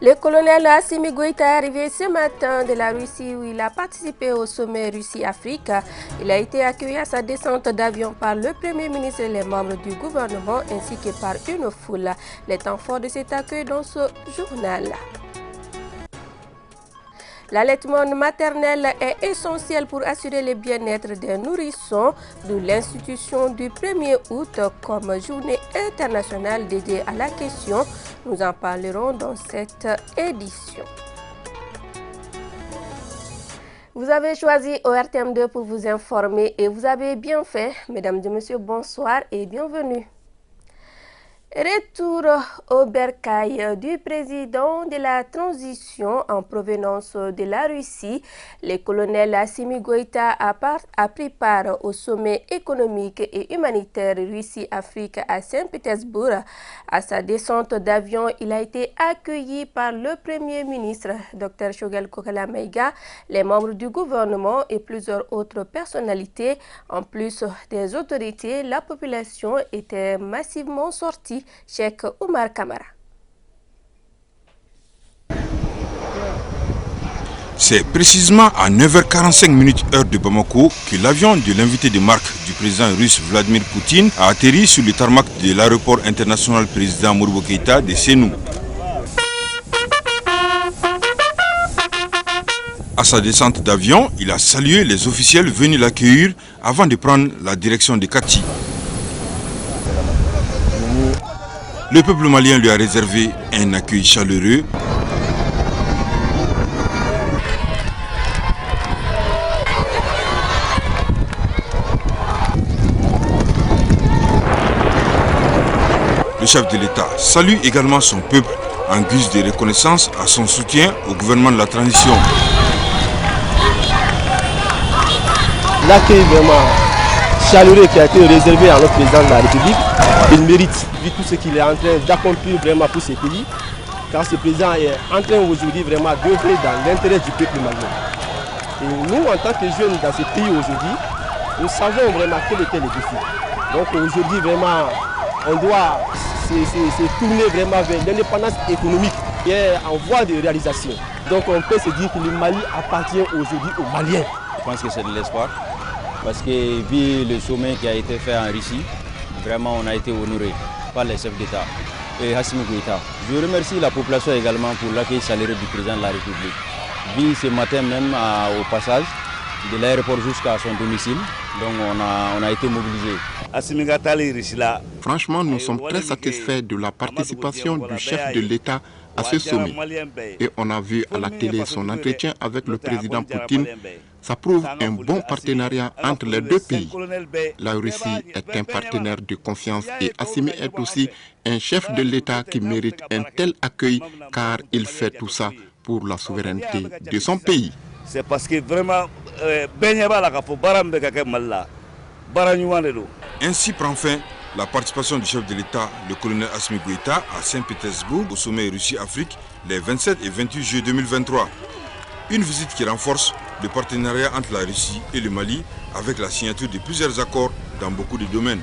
Le colonel Assimi Goïta est arrivé ce matin de la Russie où il a participé au sommet Russie-Afrique. Il a été accueilli à sa descente d'avion par le Premier ministre et les membres du gouvernement ainsi que par une foule. Les temps forts de cet accueil dans ce journal. L'allaitement maternel est essentiel pour assurer le bien-être des nourrissons, d'où l'institution du 1er août comme journée internationale dédiée à la question. Nous en parlerons dans cette édition. Vous avez choisi ORTM2 pour vous informer et vous avez bien fait. Mesdames et messieurs, bonsoir et bienvenue. Retour au bercail du président de la transition en provenance de la Russie. Le colonel Assimi Goïta a pris part au sommet économique et humanitaire Russie-Afrique à Saint-Pétersbourg. À sa descente d'avion, il a été accueilli par le Premier ministre, Dr Choguel Kokala Maïga, les membres du gouvernement et plusieurs autres personnalités. En plus des autorités, la population était massivement sortie. Cheikh Oumar Kamara. C'est précisément à 9h45 heure de Bamako que l'avion de l'invité de marque du président russe Vladimir Poutine a atterri sur le tarmac de l'aéroport international président Modibo Keïta de Sénou. À sa descente d'avion, il a salué les officiels venus l'accueillir avant de prendre la direction de Kati. Le peuple malien lui a réservé un accueil chaleureux. Le chef de l'État salue également son peuple en guise de reconnaissance à son soutien au gouvernement de la transition. L'accueil vraiment chaleureux qui a été réservé à notre président de la République, il mérite, vu tout ce qu'il est en train d'accomplir vraiment pour ce pays, car ce président est en train aujourd'hui vraiment d'œuvrer dans l'intérêt du peuple malien. Et nous, en tant que jeunes dans ce pays aujourd'hui, nous savons vraiment quel était le défi. Donc aujourd'hui vraiment, on doit se tourner vraiment vers l'indépendance économique qui est en voie de réalisation. Donc on peut se dire que le Mali appartient aujourd'hui aux Maliens. Je pense que c'est de l'espoir. Parce que vu le sommet qui a été fait en Russie, vraiment on a été honoré par les chefs d'État et Assimi Goïta. Je remercie la population également pour l'accueil chaleureux du président de la République. Vu ce matin même au passage de l'aéroport jusqu'à son domicile, donc on a été mobilisés. Franchement, nous sommes très satisfaits de la participation du chef de l'État à ce sommet. Et on a vu à la télé son entretien avec le président Poutine. Ça prouve un bon partenariat entre les deux pays. La Russie est un partenaire de confiance et Assimi est aussi un chef de l'État qui mérite un tel accueil car il fait tout ça pour la souveraineté de son pays. C'est parce que vraiment, Ainsi prend fin la participation du chef de l'État, le colonel Assimi Goïta, à Saint-Pétersbourg au sommet Russie-Afrique les 27 et 28 juillet 2023. Une visite qui renforce le partenariat entre la Russie et le Mali avec la signature de plusieurs accords dans beaucoup de domaines.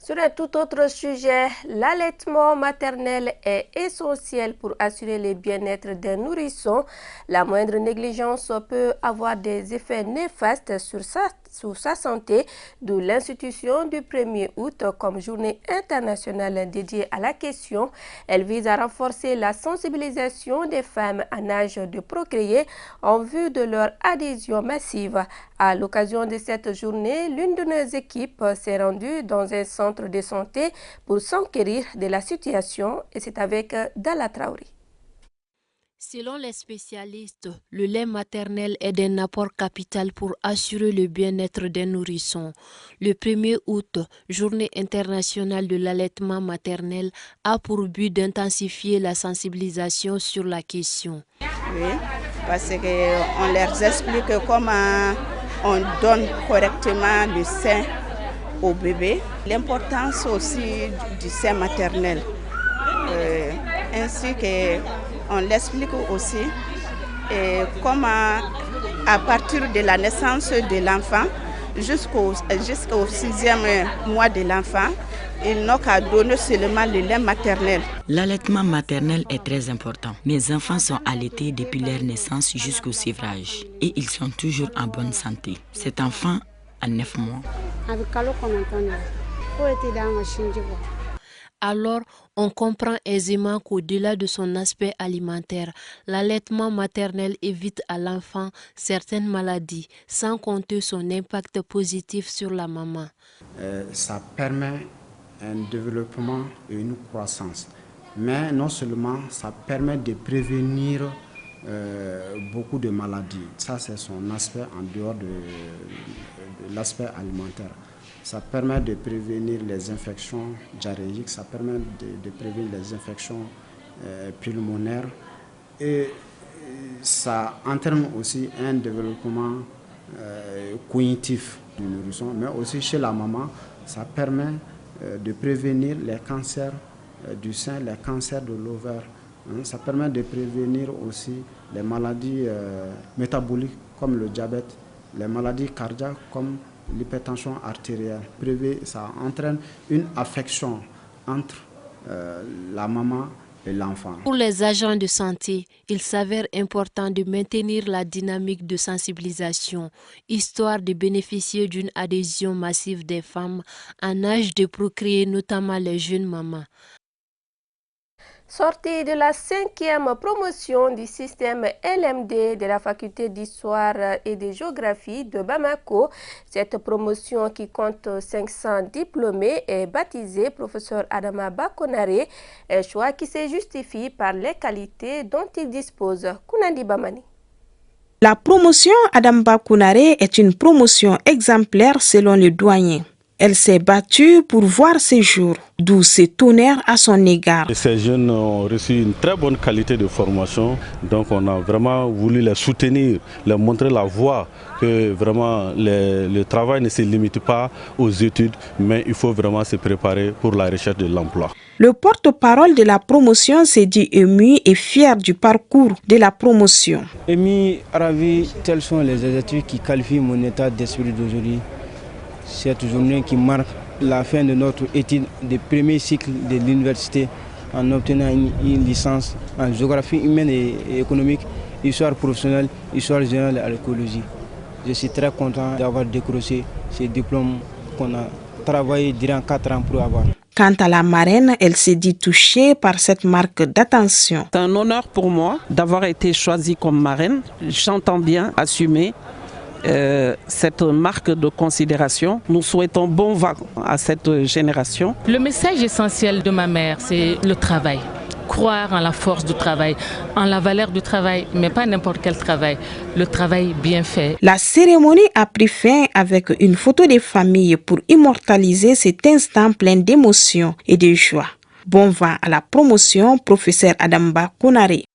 Sur un tout autre sujet, l'allaitement maternel est essentiel pour assurer le bien-être des nourrissons. La moindre négligence peut avoir des effets néfastes sur sa santé, d'où l'institution du 1er août comme journée internationale dédiée à la question. Elle vise à renforcer la sensibilisation des femmes en âge de procréer en vue de leur adhésion massive. À l'occasion de cette journée, l'une de nos équipes s'est rendue dans un centre de santé pour s'enquérir de la situation et c'est avec Dalla Traoré. Selon les spécialistes, le lait maternel est d'un apport capital pour assurer le bien-être des nourrissons. Le 1er août, journée internationale de l'allaitement maternel, a pour but d'intensifier la sensibilisation sur la question. Oui, parce qu'on leur explique comment on donne correctement le sein au bébé, l'importance aussi du sein maternel, ainsi qu'on l'explique aussi comment à partir de la naissance de l'enfant, jusqu'au 6e mois de l'enfant, ils n'ont qu'à donner seulement le lait maternel. L'allaitement maternel est très important. Mes enfants sont allaités depuis leur naissance jusqu'au sévrage et ils sont toujours en bonne santé. Cet enfant a 9 mois. Alors, on comprend aisément qu'au-delà de son aspect alimentaire, l'allaitement maternel évite à l'enfant certaines maladies, sans compter son impact positif sur la maman. Ça permet un développement et une croissance. Mais non seulement, ça permet de prévenir beaucoup de maladies. Ça, c'est son aspect en dehors de l'aspect alimentaire. Ça permet de prévenir les infections diarrhéiques, ça permet de prévenir les infections pulmonaires et ça entraîne aussi un développement cognitif du nourrisson, mais aussi chez la maman, ça permet de prévenir les cancers du sein, les cancers de l'ovaire. Ça permet de prévenir aussi les maladies métaboliques comme le diabète, les maladies cardiaques comme l'hypertension artérielle. Ça entraîne une affection entre la maman et l'enfant. Pour les agents de santé, il s'avère important de maintenir la dynamique de sensibilisation, histoire de bénéficier d'une adhésion massive des femmes en âge de procréer, notamment les jeunes mamans. Sortie de la 5e promotion du système LMD de la faculté d'histoire et de géographie de Bamako, cette promotion qui compte 500 diplômés est baptisée professeur Adama Bakonare, un choix qui se justifie par les qualités dont il dispose. Kounandi Bamani. La promotion Adama Bakonare est une promotion exemplaire selon le doyen. Elle s'est battue pour voir ses jours, d'où cet honneur à son égard. Ces jeunes ont reçu une très bonne qualité de formation, donc on a vraiment voulu les soutenir, leur montrer la voie, que vraiment le travail ne se limite pas aux études, mais il faut vraiment se préparer pour la recherche de l'emploi. Le porte-parole de la promotion s'est dit ému et fier du parcours de la promotion. Ému, ravi, tels sont les adjectifs qui qualifient mon état d'esprit d'aujourd'hui. Cette journée qui marque la fin de notre étude de premier cycle de l'université en obtenant une licence en géographie humaine et économique, histoire professionnelle, histoire générale et écologie. Je suis très content d'avoir décroché ces diplômes qu'on a travaillé durant 4 ans pour avoir. Quant à la marraine, elle s'est dit touchée par cette marque d'attention. C'est un honneur pour moi d'avoir été choisie comme marraine. J'entends bien assumer cette marque de considération. Nous souhaitons bon vent à cette génération. Le message essentiel de ma mère, c'est le travail. Croire en la force du travail, en la valeur du travail, mais pas n'importe quel travail, le travail bien fait. La cérémonie a pris fin avec une photo des familles pour immortaliser cet instant plein d'émotions et de joie. Bon vent à la promotion, professeur Adama Bakonare.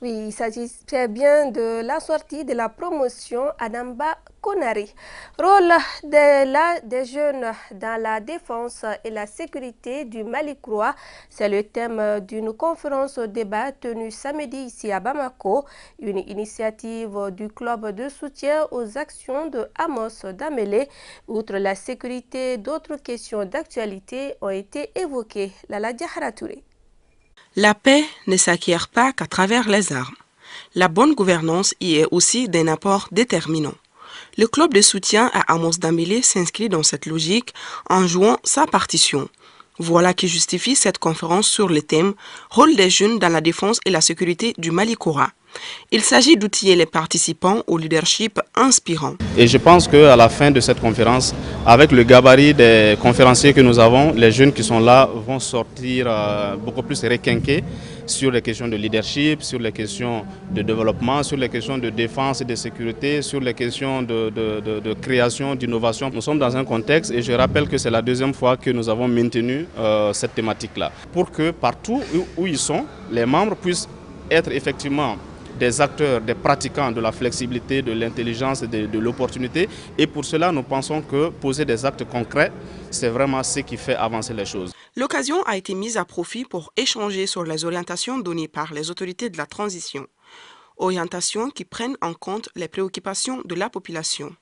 Oui, il s'agissait bien de la sortie de la promotion Adama Bakonare. Rôle des jeunes dans la défense et la sécurité du Mali-Croix, c'est le thème d'une conférence débat tenue samedi ici à Bamako, une initiative du club de soutien aux actions de Amos Damele. Outre la sécurité, d'autres questions d'actualité ont été évoquées. Lala Diahara Touré. La paix ne s'acquiert pas qu'à travers les armes. La bonne gouvernance y est aussi d'un apport déterminant. Le club de soutien à Amos Damele s'inscrit dans cette logique en jouant sa partition. Voilà qui justifie cette conférence sur le thème « Rôle des jeunes dans la défense et la sécurité du Mali-Croix ». Il s'agit d'outiller les participants au leadership inspirant. Et je pense qu'à la fin de cette conférence, avec le gabarit des conférenciers que nous avons, les jeunes qui sont là vont sortir beaucoup plus requinqués sur les questions de leadership, sur les questions de développement, sur les questions de défense et de sécurité, sur les questions de création, d'innovation. Nous sommes dans un contexte, et je rappelle que c'est la 2e fois que nous avons maintenu cette thématique-là, pour que partout où ils sont, les membres puissent être effectivement des acteurs, des pratiquants de la flexibilité, de l'intelligence et de l'opportunité. Et pour cela, nous pensons que poser des actes concrets, c'est vraiment ce qui fait avancer les choses. L'occasion a été mise à profit pour échanger sur les orientations données par les autorités de la transition. Orientations qui prennent en compte les préoccupations de la population.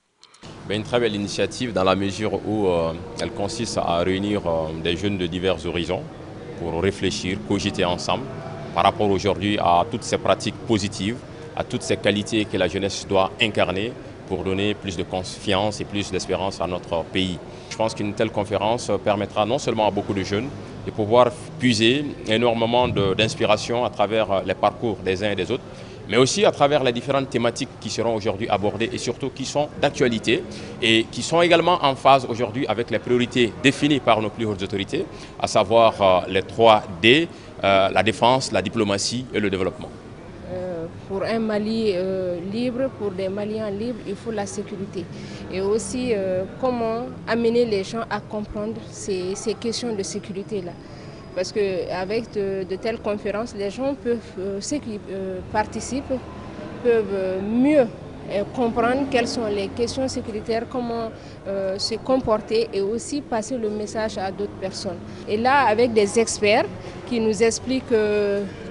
Une très belle initiative dans la mesure où elle consiste à réunir des jeunes de divers horizons pour réfléchir, cogiter ensemble par rapport aujourd'hui à toutes ces pratiques positives, à toutes ces qualités que la jeunesse doit incarner pour donner plus de confiance et plus d'espérance à notre pays. Je pense qu'une telle conférence permettra non seulement à beaucoup de jeunes de pouvoir puiser énormément d'inspiration à travers les parcours des uns et des autres, mais aussi à travers les différentes thématiques qui seront aujourd'hui abordées et surtout qui sont d'actualité et qui sont également en phase aujourd'hui avec les priorités définies par nos plus hautes autorités, à savoir les 3D, la défense, la diplomatie et le développement. Pour un Mali libre, pour des Maliens libres, il faut la sécurité. Et aussi comment amener les gens à comprendre ces questions de sécurité-là. Parce qu'avec de telles conférences, les gens peuvent, ceux qui participent peuvent mieux comprendre quelles sont les questions sécuritaires, comment se comporter et aussi passer le message à d'autres personnes. Et là, avec des experts qui nous expliquent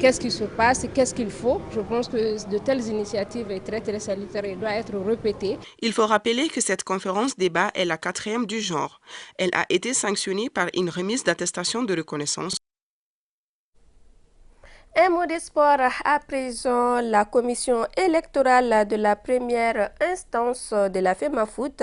qu'est-ce qui se passe, qu'est-ce qu'il faut, je pense que de telles initiatives est très très salutaire et doit être répétée. Il faut rappeler que cette conférence débat est la 4e du genre. Elle a été sanctionnée par une remise d'attestation de reconnaissance. Un mot de sport à présent. La commission électorale de la première instance de la FEMAFOOT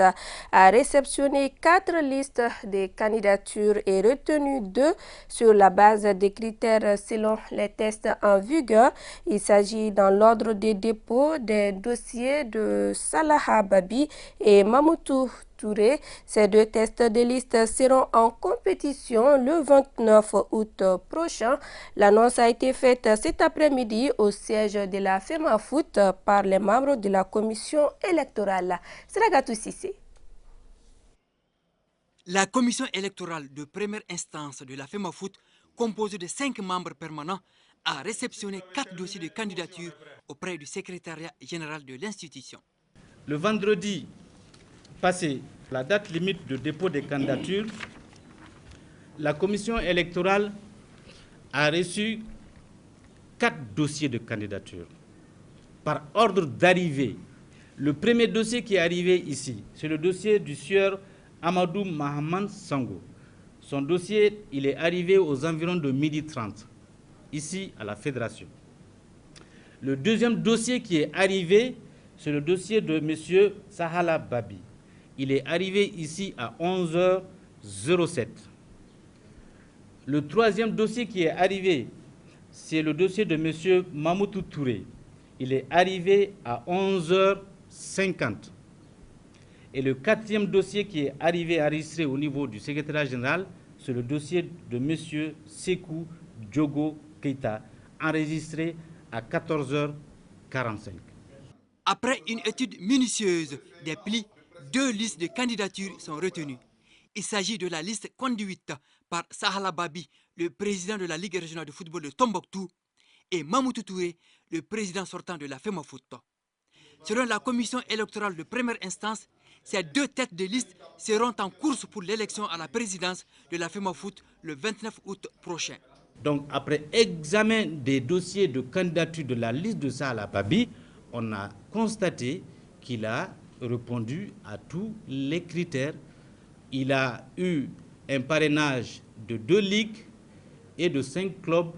a réceptionné 4 listes de candidatures et retenu 2 sur la base des critères selon les tests en vigueur. Il s'agit dans l'ordre des dépôts des dossiers de Salaha Babi et Mamoutou Touré. Ces 2 tests de liste seront en compétition le 29 août prochain. L'annonce a été faite cet après-midi au siège de la FEMAFOOT par les membres de la commission électorale. Sragatou Sissé. La commission électorale de première instance de la FEMAFOOT, composée de 5 membres permanents, a réceptionné 4 dossiers de candidature auprès du secrétariat général de l'institution. Le vendredi passé, la date limite de dépôt des candidatures, la commission électorale a reçu 4 dossiers de candidature. Par ordre d'arrivée, le premier dossier qui est arrivé ici, c'est le dossier du sieur Amadou Mahaman Sango. Son dossier, il est arrivé aux environs de 12h30, ici à la Fédération. Le deuxième dossier qui est arrivé, c'est le dossier de M. Sahala Babi. Il est arrivé ici à 11h07. Le troisième dossier qui est arrivé, c'est le dossier de M. Mamoutou Touré. Il est arrivé à 11h50. Et le quatrième dossier qui est arrivé enregistré au niveau du secrétariat général, c'est le dossier de M. Sekou Diogo Keita, enregistré à 14h45. Après une étude minutieuse des plis, 2 listes de candidatures sont retenues. Il s'agit de la liste conduite par Sahala Babi, le président de la Ligue régionale de football de Tombouctou, et Mamoutou Touré, le président sortant de la FEMAFOOT. Selon la commission électorale de première instance, ces 2 têtes de liste seront en course pour l'élection à la présidence de la FEMAFOOT le 29 août prochain. Donc, après examen des dossiers de candidature de la liste de Sahala Babi, on a constaté qu'il a répondu à tous les critères. Il a eu un parrainage de 2 ligues et de 5 clubs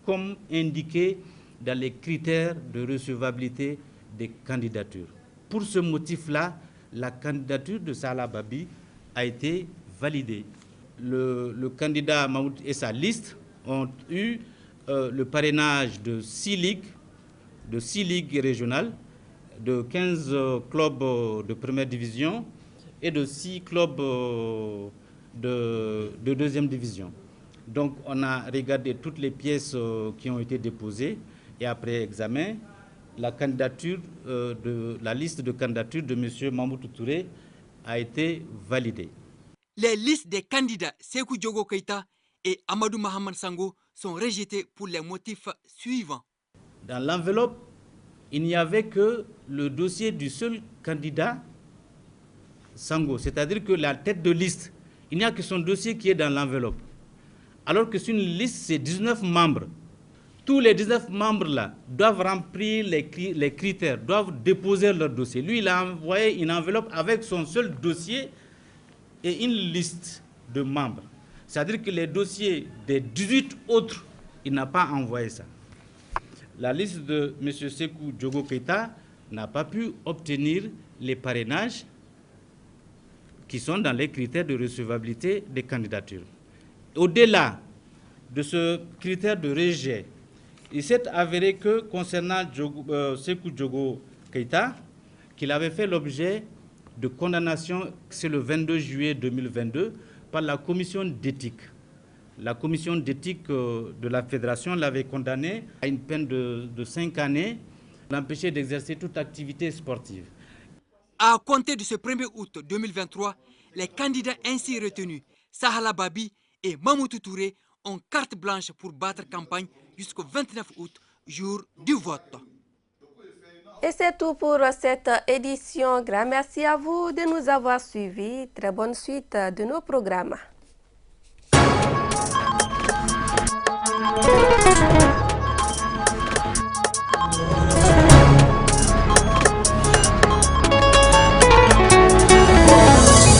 comme indiqué dans les critères de recevabilité des candidatures. Pour ce motif-là, la candidature de Sahala Babi a été validée. Le candidat Mahmoud et sa liste ont eu le parrainage de 6 ligues régionales, de 15 clubs de première division et de 6 clubs de deuxième division. Donc on a regardé toutes les pièces qui ont été déposées et après examen, la liste de candidature de M. Mamoutou Touré a été validée. Les listes des candidats Sekou Diogo Keita et Amadou Mahaman Sango sont rejetées pour les motifs suivants. Dans l'enveloppe, il n'y avait que le dossier du seul candidat Sango, c'est-à-dire que la tête de liste, il n'y a que son dossier qui est dans l'enveloppe. Alors que sur une liste, c'est 19 membres. tous les 19 membres-là doivent remplir les critères, doivent déposer leur dossier. Lui, il a envoyé une enveloppe avec son seul dossier et une liste de membres. C'est-à-dire que les dossiers des 18 autres, il n'a pas envoyé ça. La liste de M. Sékou Diogo Keïta n'a pas pu obtenir les parrainages qui sont dans les critères de recevabilité des candidatures. Au-delà de ce critère de rejet, il s'est avéré que concernant Sékou Diogo Keïta, qu'il avait fait l'objet de condamnation, c'est le 22 juillet 2022, par la commission d'éthique. La commission d'éthique de la fédération l'avait condamné à une peine de 5 années, l'empêcher d'exercer toute activité sportive. À compter de ce 1er août 2023, les candidats ainsi retenus, Sahala Babi et Mamoutou Touré, ont carte blanche pour battre campagne jusqu'au 29 août, jour du vote. Et c'est tout pour cette édition. Grand merci à vous de nous avoir suivis. Très bonne suite de nos programmes.